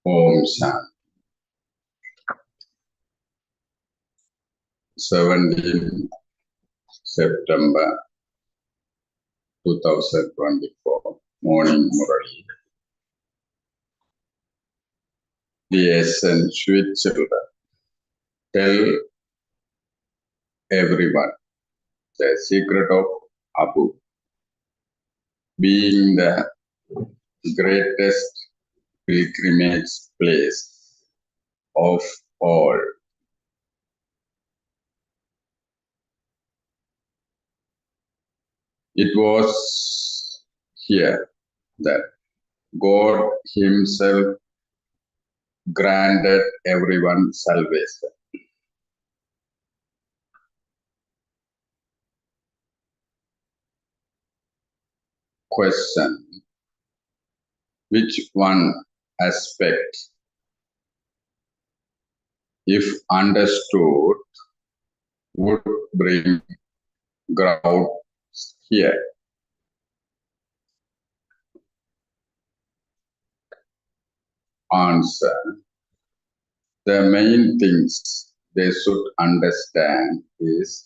Om Shanti. 17 September 2024, morning Murali. Dear and sweet children, tell everyone the secret of Abu being the greatest pilgrimage place of all. It was here that God Himself granted everyone salvation. Question: which one aspect, if understood, would bring growth here? Answer: the main things they should understand is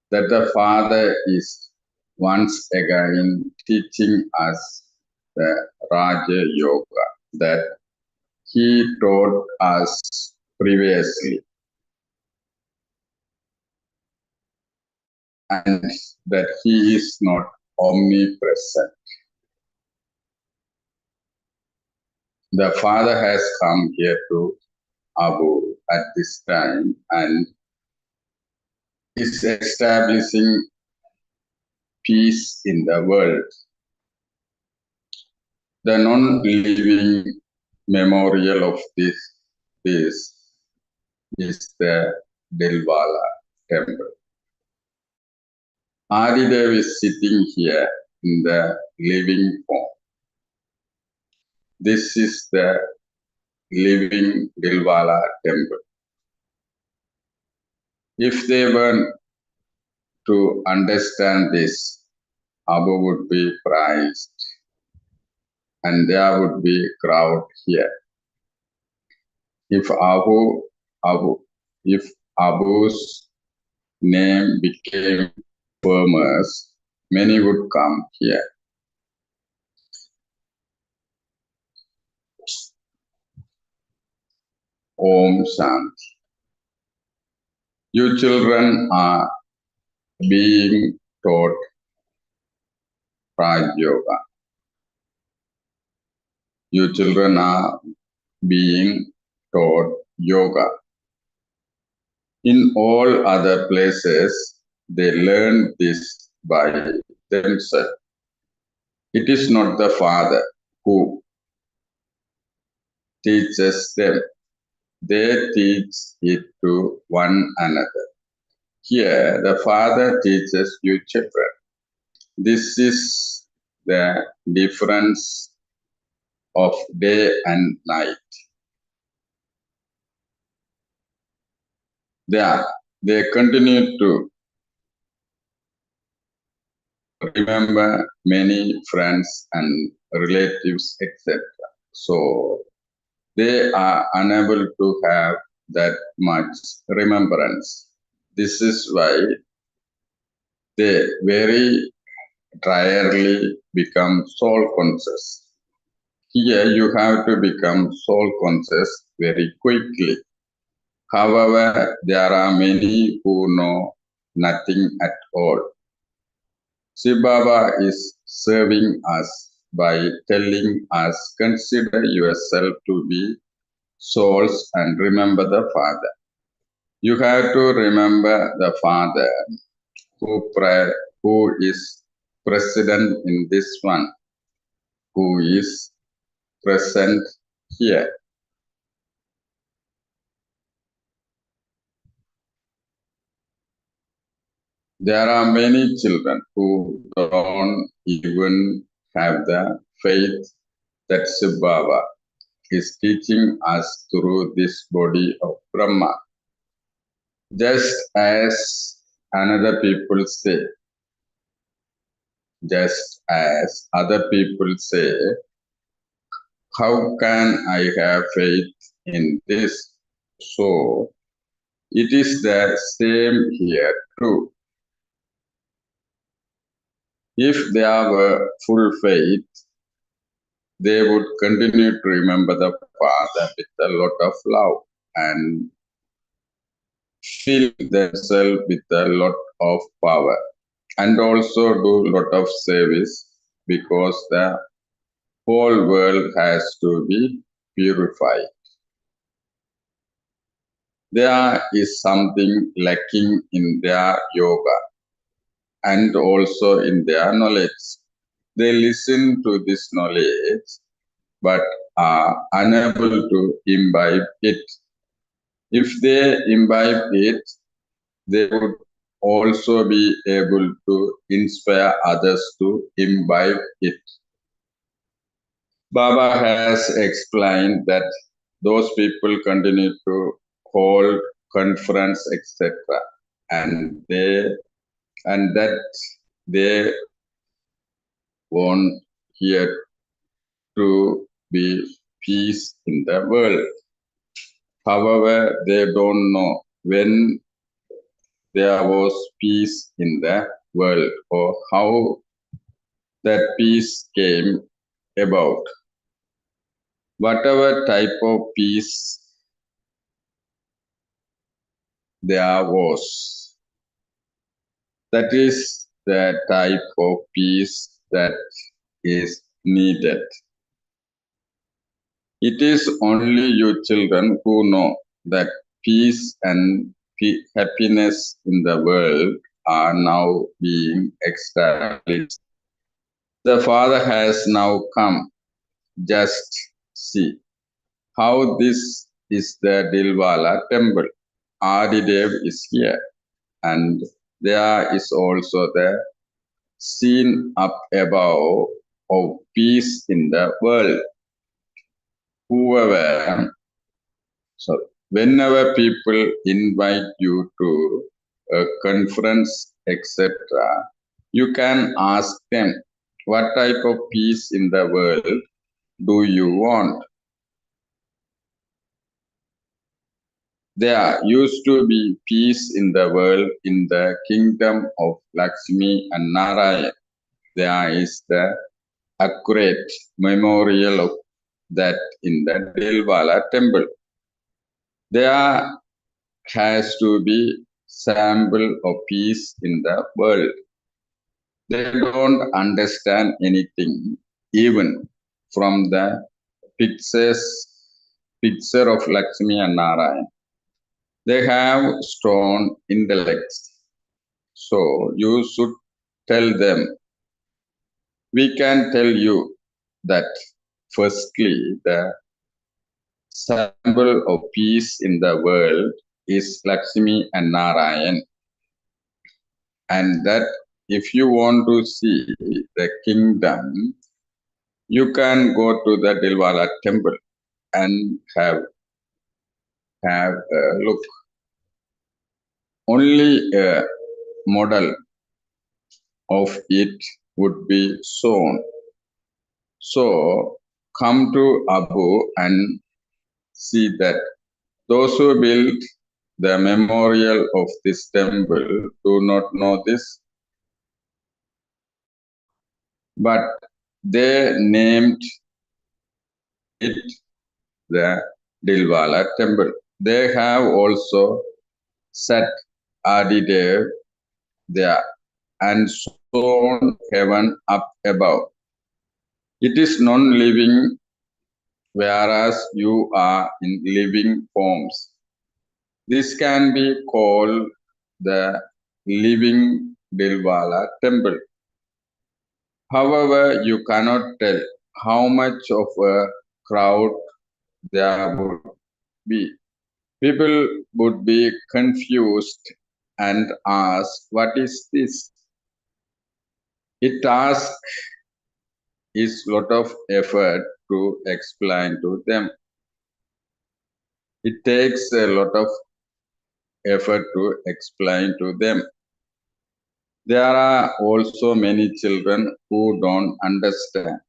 that the Father is once again teaching us the Raja Yoga that He taught us previously, and that He is not omnipresent. The Father has come here to Abu at this time and is establishing peace in the world. The non-living memorial of this is the Dilwala temple. Adidev is sitting here in the living form. This is the living Dilwala temple. If they were to understand this, Abu would be prized and there would be crowd here. If Abu's name became famous, many would come here. Om Shanti. You children are being taught Raj Yoga. You children are being taught yoga. In all other places, they learn this by themselves. It is not the Father who teaches them. They teach it to one another. Here, the Father teaches you children. This is the difference of day and night. They continue to remember many friends and relatives, etc. So they are unable to have that much remembrance. This is why they very rarely become soul conscious. Here you have to become soul conscious very quickly. However, there are many who know nothing at all. Shiv Baba is serving us by telling us, consider yourself to be souls and remember the Father. You have to remember the Father who is president in this one, who is present here. There are many children who don't even have the faith that Shiv Baba is teaching us through this body of Brahma. Just as another people say, just as other people say, how can I have faith in this? So it is the same here too. If there were full faith, they would continue to remember the Father with a lot of love and fill themselves with a lot of power and also do a lot of service because the whole world has to be purified. There is something lacking in their yoga and also in their knowledge. They listen to this knowledge but are unable to imbibe it. If they imbibe it, they would also be able to inspire others to imbibe it. Baba has explained that those people continue to hold conference, etc., and that they want here to be peace in the world. However, they don't know when there was peace in the world or how that peace came about. Whatever type of peace there was, that is the type of peace that is needed. It is only you children who know that peace and happiness in the world are now being established. The Father has now come. Just see how this is the Dilwala temple. Adidev is here, and there is also the scene up above of peace in the world. Whenever people invite you to a conference, etc., you can ask them, what type of peace in the world do you want? There used to be peace in the world in the kingdom of Lakshmi and Narayan. There is the accurate memorial of that in the Dilwala temple. There has to be sample of peace in the world. They don't understand anything, even from the picture of Lakshmi and Narayan. They have strong intellects. So you should tell them. We can tell you that firstly, the symbol of peace in the world is Lakshmi and Narayan. And that if you want to see the kingdom, you can go to the Dilwala temple and have a look. Only a model of it would be shown. So come to Abu and see that those who built the memorial of this temple do not know this, but they named it the Dilwala temple. They have also set Adidev there, and own heaven up above. It is non-living, whereas you are in living forms. This can be called the living Dilwala temple. However, you cannot tell how much of a crowd there would be. People would be confused and ask, "What is this?" It asks is lot of effort to explain to them. It takes a lot of effort to explain to them. There are also many children who don't understand.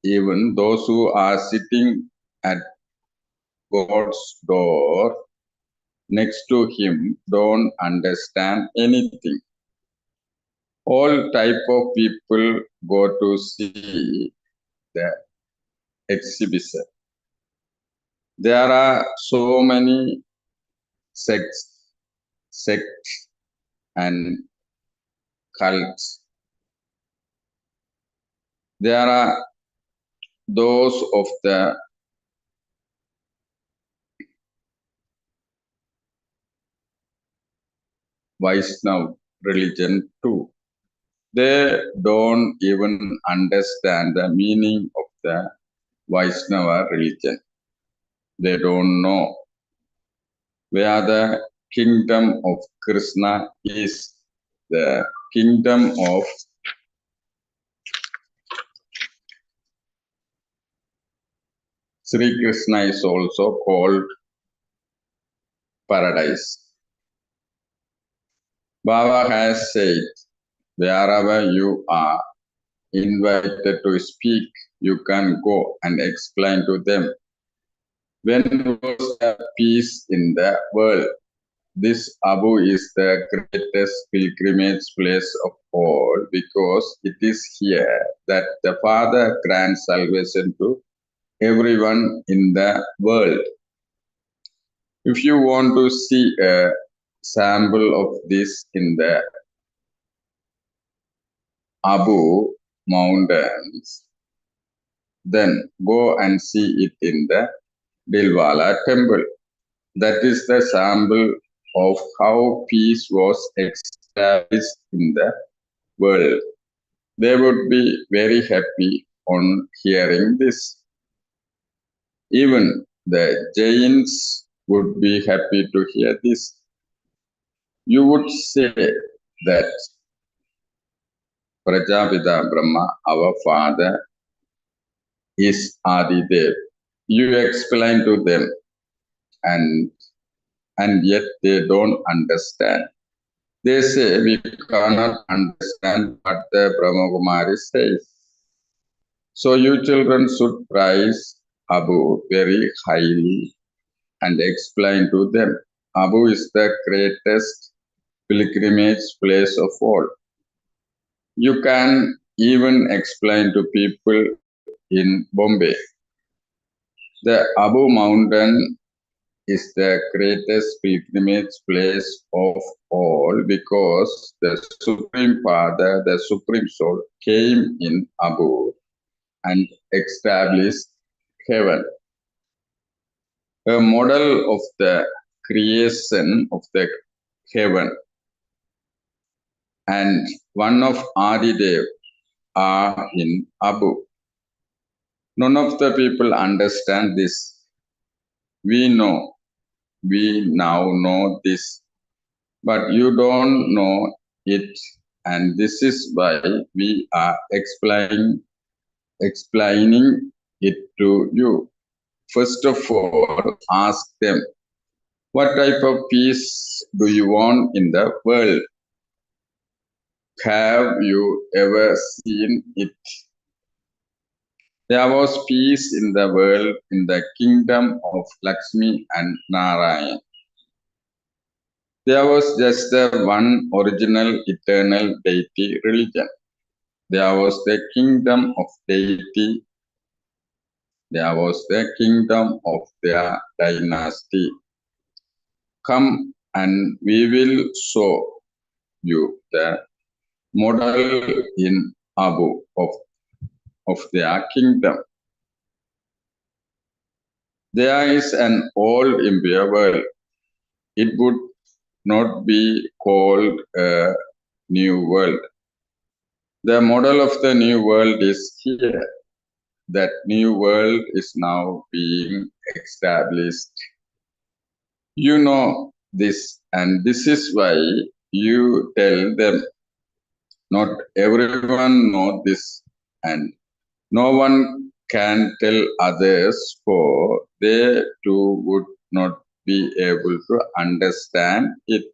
Even those who are sitting at God's door next to him don't understand anything. All type of people go to see the exhibition. There are so many sects and cults. There are those of the Vaishnava religion too. They don't even understand the meaning of the Vaishnava religion. They don't know where the kingdom of Krishna is. The kingdom of Sri Krishna is also called paradise. Baba has said, wherever you are invited to speak, you can go and explain to them. When was there peace in the world? This Abu is the greatest pilgrimage place of all because it is here that the Father grants salvation to everyone in the world. If you want to see a sample of this in the Abu Mountains, then go and see it in the Dilwala temple. That is the sample of how peace was established in the world. They would be very happy on hearing this. Even the Jains would be happy to hear this. You would say that Prajapita Brahma, our father, is Adidev. You explain to them and yet they don't understand. They say we cannot understand what the Brahma Kumari says. So you children should praise Abu very highly and explain to them. Abu is the greatest pilgrimage place of all. You can even explain to people in Bombay. The Abu Mountain is the greatest pilgrimage place of all because the Supreme Father, the Supreme Soul, came in Abu and established heaven. A model of the creation of the heaven and one of Adidev are in Abu. None of the people understand this. We now know this, but you don't know it, and this is why we are explaining it to you. First of all, ask them, what type of peace do you want in the world? Have you ever seen it? There was peace in the world in the kingdom of Lakshmi and Narayan. There was just the one original eternal deity religion. There was the kingdom of deity. There was the kingdom of their dynasty. Come and we will show you the model in Abu of their kingdom. There is an old impure world. It would not be called a new world. The model of the new world is here. That new world is now being established. You know this, and this is why you tell them. Not everyone knows this, and no one can tell others, for they too would not be able to understand it.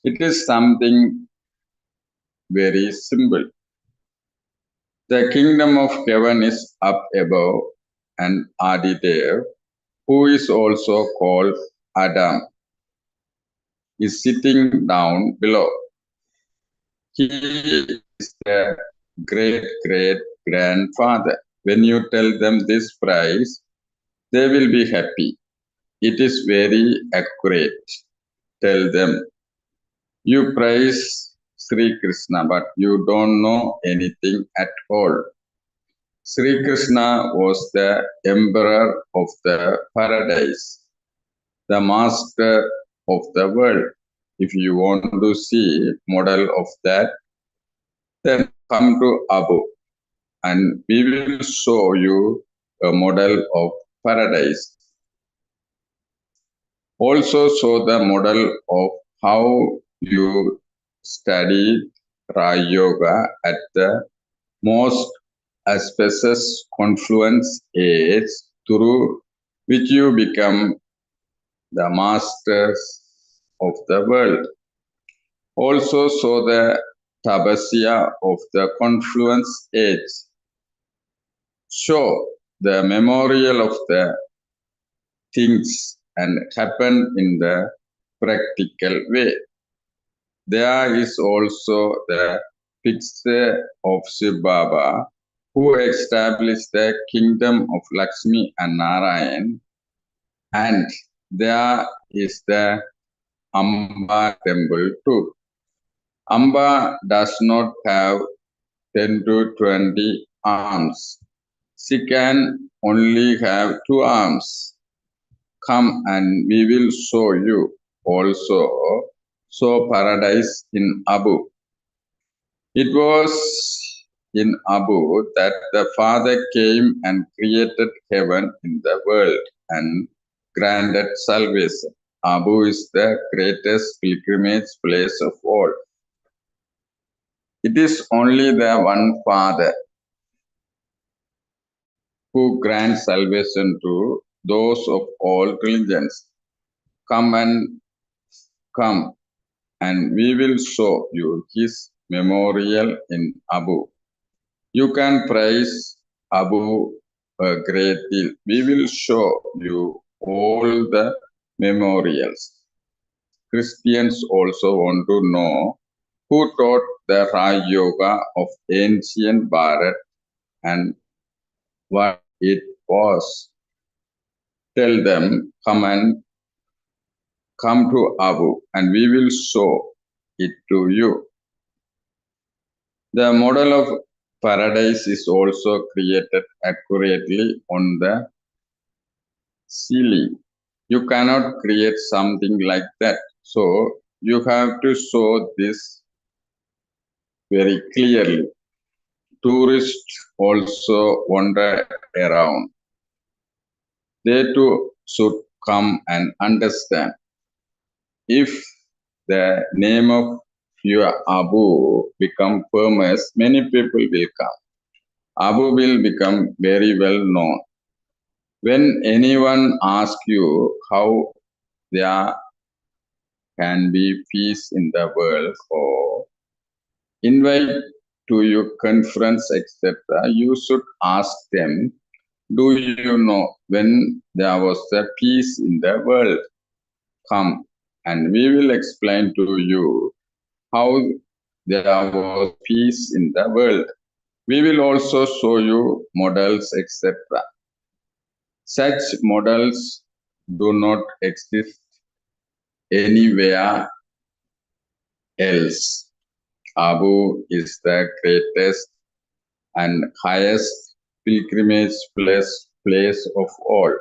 It is something very simple. The kingdom of heaven is up above, and Adidev, who is also called Adam, is sitting down below. He is the great grandfather. When you tell them this price, they will be happy. It is very accurate. Tell them, you praise Sri Krishna, but you don't know anything at all. Sri Krishna was the emperor of the paradise, the master of the world. If you want to see model of that, then come to Abu and we will show you a model of paradise. Also show the model of how you study Raj Yoga at the most auspicious confluence age through which you become the masters of the world. Also show the Tabasya of the confluence age. Show the memorial of the things and happen in the practical way. There is also the picture of Shiv Baba, who established the kingdom of Lakshmi and Narayan, and there is the Amba temple too. Amba does not have 10 to 20 arms. She can only have 2 arms. Come and we will show you also so paradise in Abu. It was in Abu that the Father came and created heaven in the world and granted salvation. Abu is the greatest pilgrimage place of all. It is only the one Father who grants salvation to those of all religions. Come and we will show you his memorial in Abu. You can praise Abu a great deal. We will show you all the memorials. Christians also want to know who taught the Raj Yoga of ancient Bharat and what it was. Tell them, come to Abu and we will show it to you. The model of paradise is also created accurately on the ceiling. You cannot create something like that. So you have to show this very clearly. Tourists also wander around. They too should come and understand. If the name of your Abu become famous, many people will come. Abu will become very well known. When anyone asks you how there can be peace in the world or invite to your conference, etc., you should ask them, do you know when there was a peace in the world? Come and we will explain to you how there was peace in the world. We will also show you models, etc. Such models do not exist anywhere else. Abu is the greatest and highest pilgrimage place of all.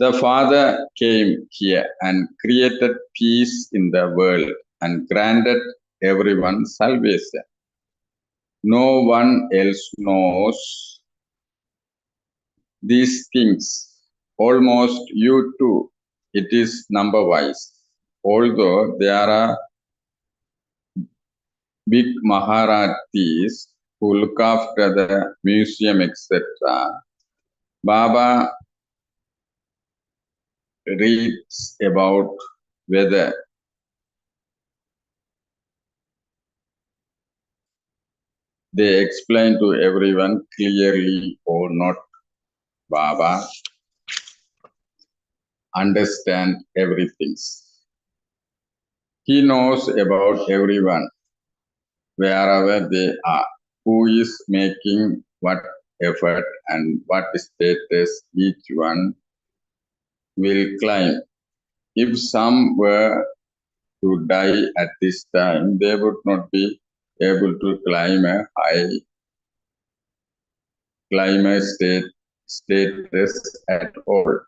The Father came here and created peace in the world and granted everyone salvation. No one else knows these things. Almost you too. It is number wise. Although there are big Maharatis who look after the museum, etc., Baba reads about whether they explain to everyone clearly or not. Baba understand everything. He knows about everyone, wherever they are, who is making what effort and what status each one will climb. If some were to die at this time, they would not be able to climb a high climber status at all.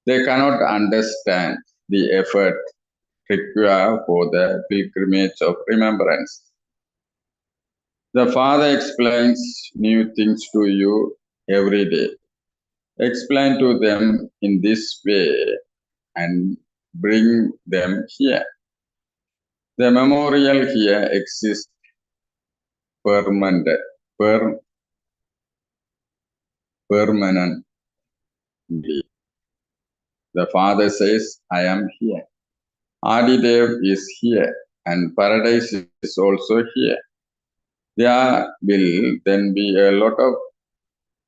They cannot understand the effort required for the pilgrimage of remembrance. The Father explains new things to you every day. Explain to them in this way and bring them here. The memorial here exists permanent, permanently. The Father says, I am here. Adidev is here and paradise is also here. There will then be a lot of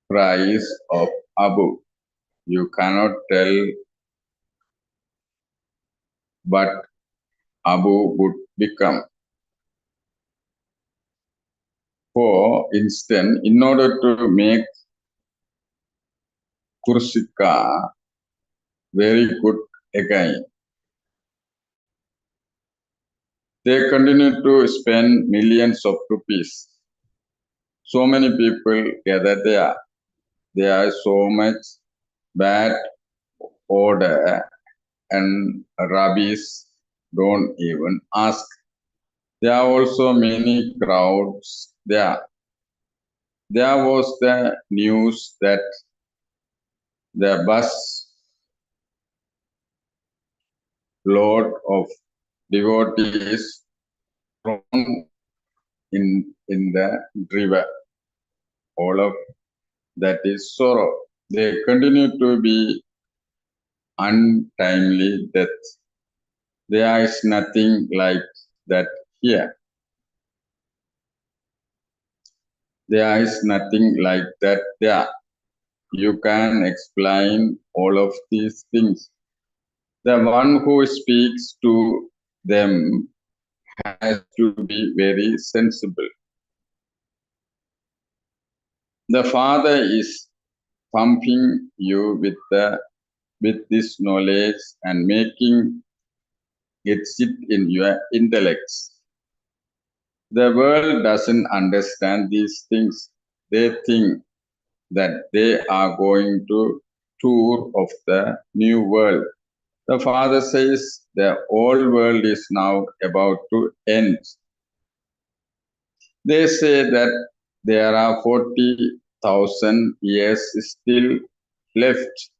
price of Abu. You cannot tell what Abu would become. For instance, in order to make Kursika very good again, they continue to spend millions of rupees. So many people gather there. There is so much bad order and rabbis don't even ask. There are also many crowds there. There was the news that the bus load of devotees thrown in the river. All of that is sorrow. They continue to be untimely death. There is nothing like that here. There is nothing like that there. You can explain all of these things. The one who speaks to them has to be very sensible. The Father is pumping you with this knowledge and making it sit in your intellects. The world doesn't understand these things. They think that they are going to tour of the new world. The Father says the old world is now about to end. They say that there are 40,000 years still left.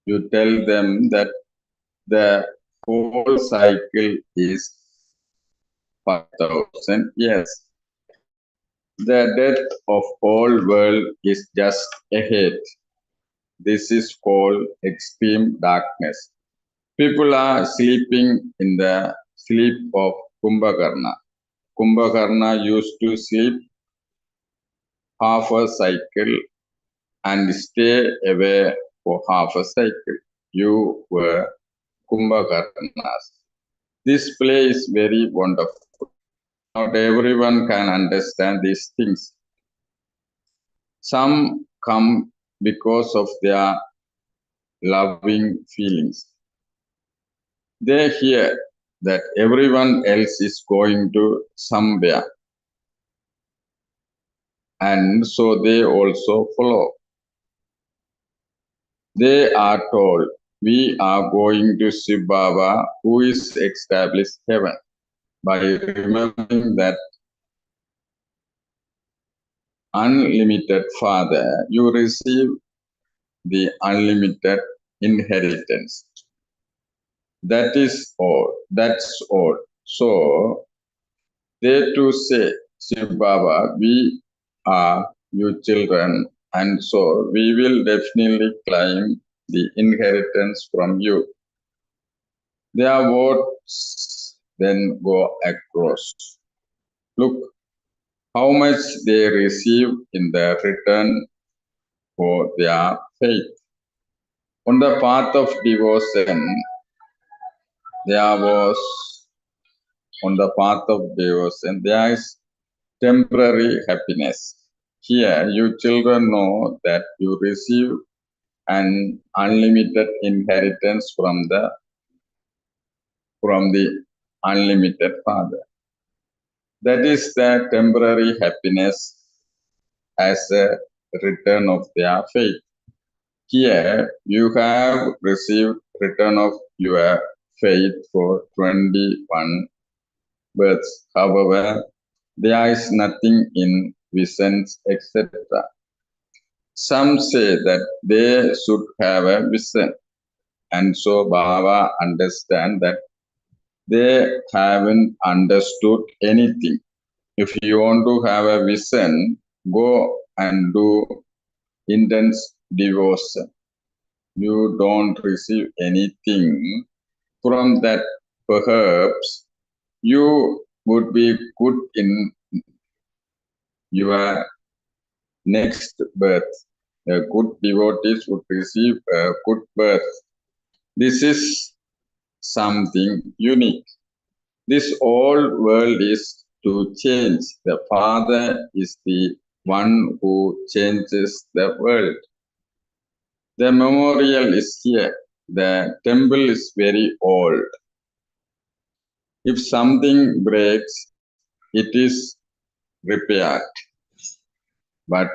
You tell them that the whole cycle is 5,000 years. The death of all world is just ahead. This is called extreme darkness. People are sleeping in the sleep of Kumbhakarna. Kumbhakarna used to sleep half a cycle and stay away for half a cycle. You were Kumbhakarnas. This play is very wonderful. Not everyone can understand these things. Some come because of their loving feelings. They hear that everyone else is going to somewhere. And so they also follow. They are told, we are going to Shiv Baba, who is established heaven. By remembering that unlimited Father, you receive the unlimited inheritance. That is all. That's all. So they too say, Shiv Baba, we are your children, and so we will definitely claim the inheritance from you. Their votes then go across. Look how much they receive in the return for their faith. On the path of devotion, there is temporary happiness. Here, you children know that you receive an unlimited inheritance from the unlimited Father. That is the temporary happiness as a return of their faith. Here, you have received return of your faith for 21 births. However, there is nothing in visions, etc. Some say that they should have a vision, and so Baba understand that they haven't understood anything. If you want to have a vision, go and do intense devotion. You don't receive anything from that. Perhaps you would be good in your next birth. A good devotees would receive a good birth. This is something unique. This whole world is to change. The Father is the one who changes the world. The memorial is here. The temple is very old. If something breaks, it is repaired. But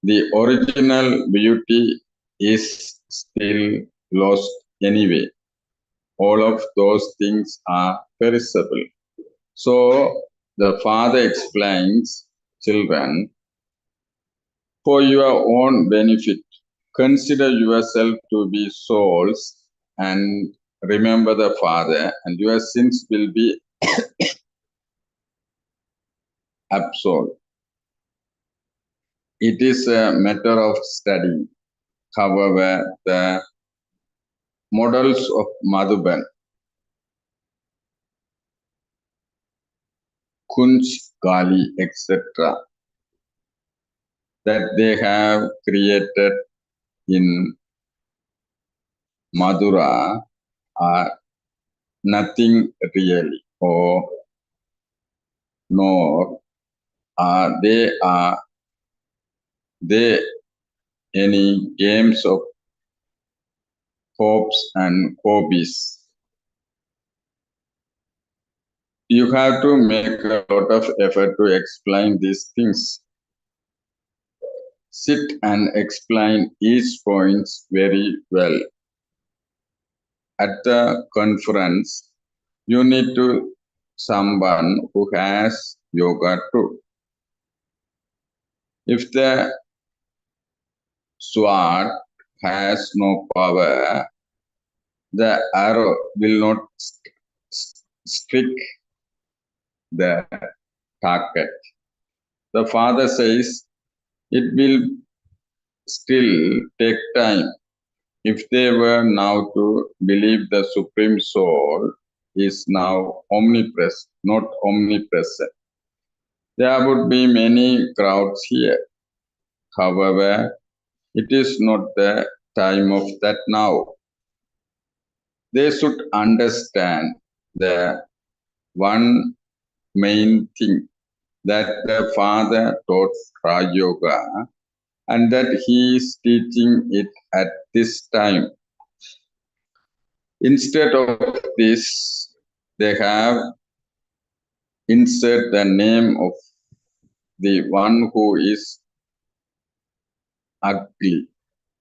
the original beauty is still lost anyway. All of those things are perishable. So the Father explains, children, for your own benefit, consider yourself to be souls and remember the Father, and your sins will be absolved. It is a matter of study. However, the models of Madhuban, Kunj, Kali, etc., that they have created in Madura are nothing really, or nor are they any games of hopes and hobbies. You have to make a lot of effort to explain these things. Sit and explain each point very well. At the conference, you need to someone who has yoga too. If the sword has no power, the arrow will not strike the target. The Father says it will still take time. If they were now to believe the Supreme Soul is now omnipresent, not omnipresent, there would be many crowds here. However, it is not the time of that now. They should understand the one main thing, that the Father taught Raj Yoga and that he is teaching it at this time. Instead of this, they have insert the name of the one who is ugly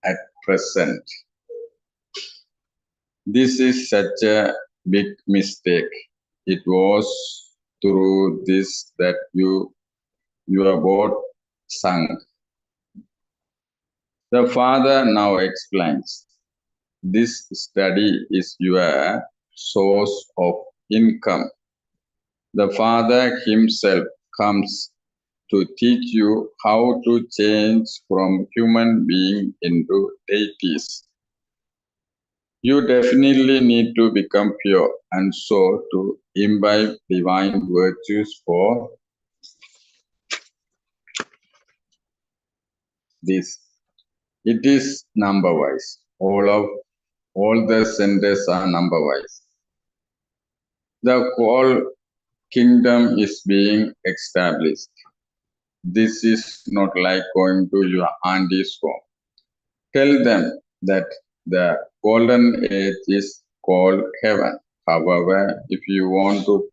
at present. This is such a big mistake. It was through this that your boat sunk. The father now explains. This study is your source of income. The father himself comes to teach you how to change from human being into deities. You definitely need to become pure and so to imbibe divine virtues for this. It is number wise. All the centers are number wise. The whole kingdom is being established. This is not like going to your auntie's home. Tell them that the golden age is called heaven. However, if you want to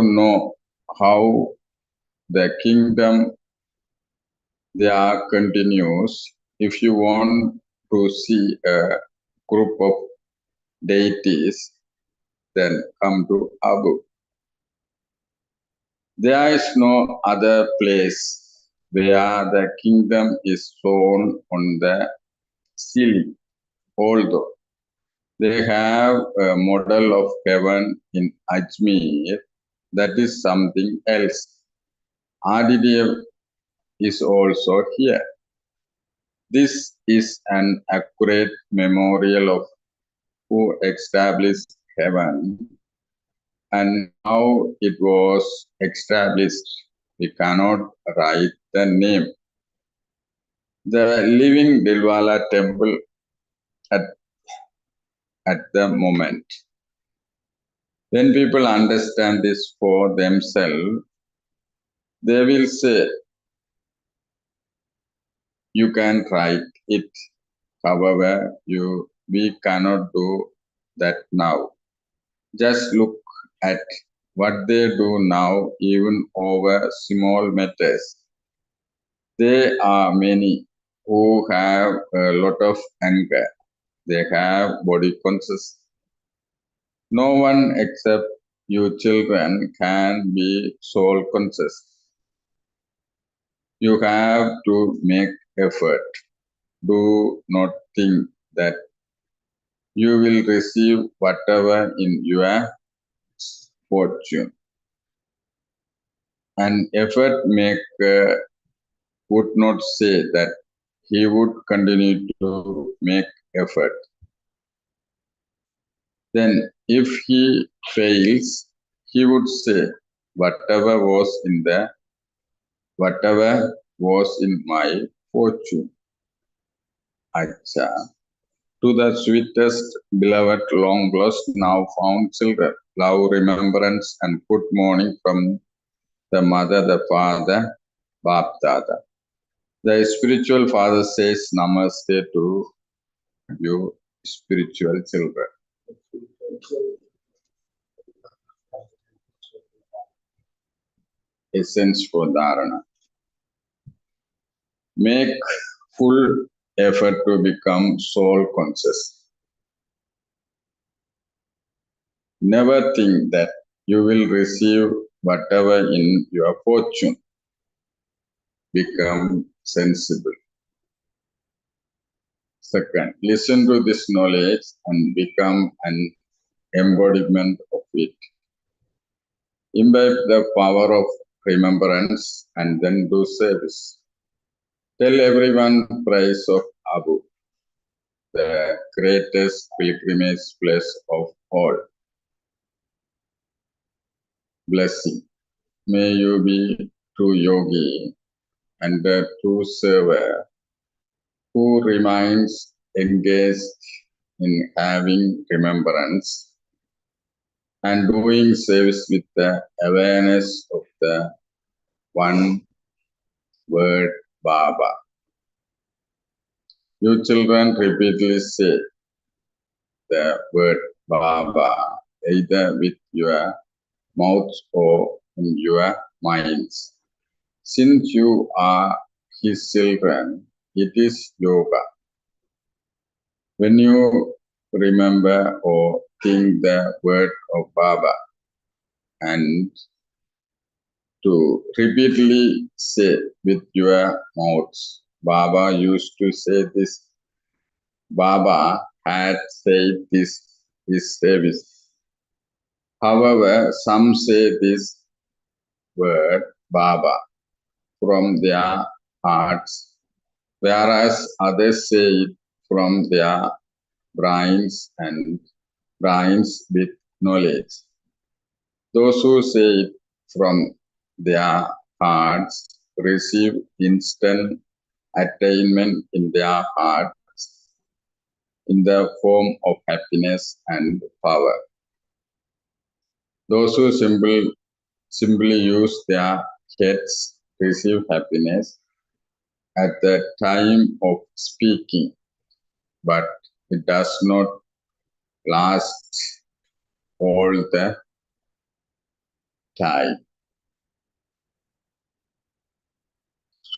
know how the kingdom there continues, if you want to see a group of deities, then come to Abu. There is no other place where the kingdom is shown on the ceiling, although they have a model of heaven in Ajmer. That is something else. RDDF is also here. This is an accurate memorial of who established heaven and how it was established. We cannot write the name. The living Dilwala temple at the moment. When people understand this for themselves, they will say, you can write it. However, we cannot do that now. Just look at what they do now, even over small matters. There are many who have a lot of anger. They have body conscious. No one except you children can be soul conscious. You have to make effort. Do not think that you will receive whatever in your fortune. An effort maker would not say that he would continue to make effort. Then if he fails, he would say, whatever was in my fortune. Acha. To the sweetest, beloved, long lost, now found children, love, remembrance, and good morning from the mother, the father, Bap Dada. The spiritual father says namaste to you, spiritual children. Essence for dharana. Make full effort to become soul conscious. Never think that you will receive whatever in your fortune. Become sensible. Second, listen to this knowledge and become an embodiment of it. Imbibe the power of remembrance and then do service. Tell everyone praise of Abu, the greatest pilgrimage place of all. Blessing. May you be true yogi and a true server who remains engaged in having remembrance and doing service with the awareness of the one word Baba. You children repeatedly say, the word Baba either with your mouth or in your minds. Since you are his children, it is yoga. When you remember or think the word of Baba and to repeatedly say with your mouth, Baba used to say this, Baba had said this is service. However, some say this word Baba from their hearts, whereas others say it from their brains with knowledge. Those who say it from their hearts receive instant attainment in their hearts in the form of happiness and power. Those who simply use their heads receive happiness at the time of speaking, but it does not last all the time.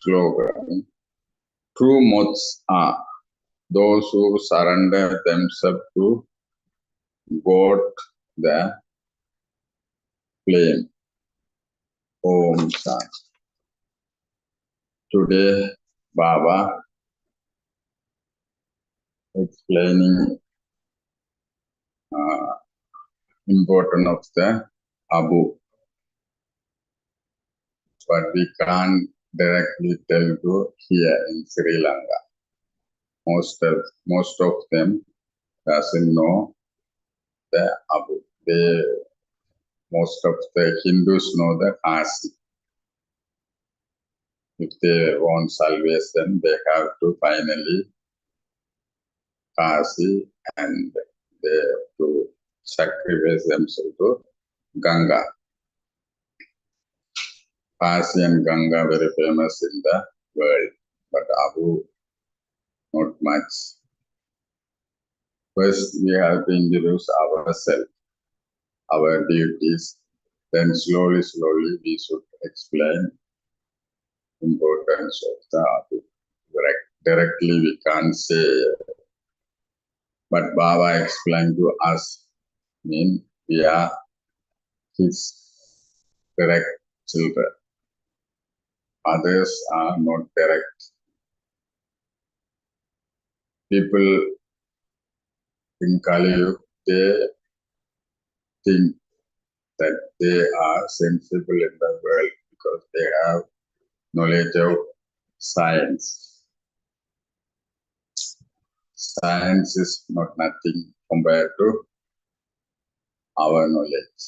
Slogan. True moths are those who surrender themselves to God, the flame. Om Shanti. Today, Baba explaining importance of the Abu, but we can't directly tell to here in Sri Lanka. Most of them doesn't know the Abu. Most of the Hindus know the Kasi. If they want salvation, they have to finally Kasi and they have to sacrifice themselves to Ganga. Kasi and Ganga very famous in the world, but Abu not much. First, we have to introduce ourselves, our duties. Then slowly we should explain importance of the Abu. Directly we can't say, but Baba explained to us, mean we are his direct children. Others are not direct. People in Kali Yuga, they think that they are sensible in the world because they have knowledge of science. Science is not nothing compared to our knowledge,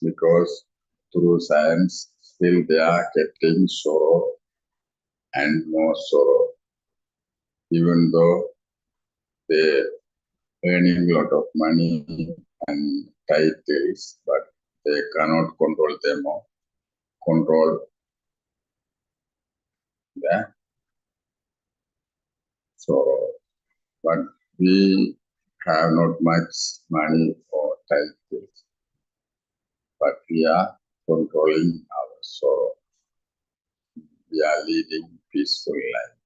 because through science still they are getting sorrow and more sorrow, even though they earning a lot of money and titles, but they cannot control them or control the sorrow. But we have not much money or titles, but we are controlling our sorrow. We are leading peaceful life.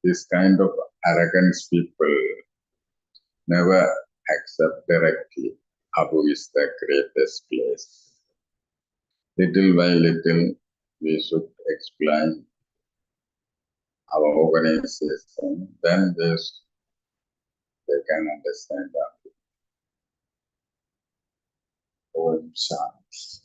This kind of arrogance people never accept directly. Abu is the greatest place. Little by little, we should explain our organization, then they can understand that. Om Shanti.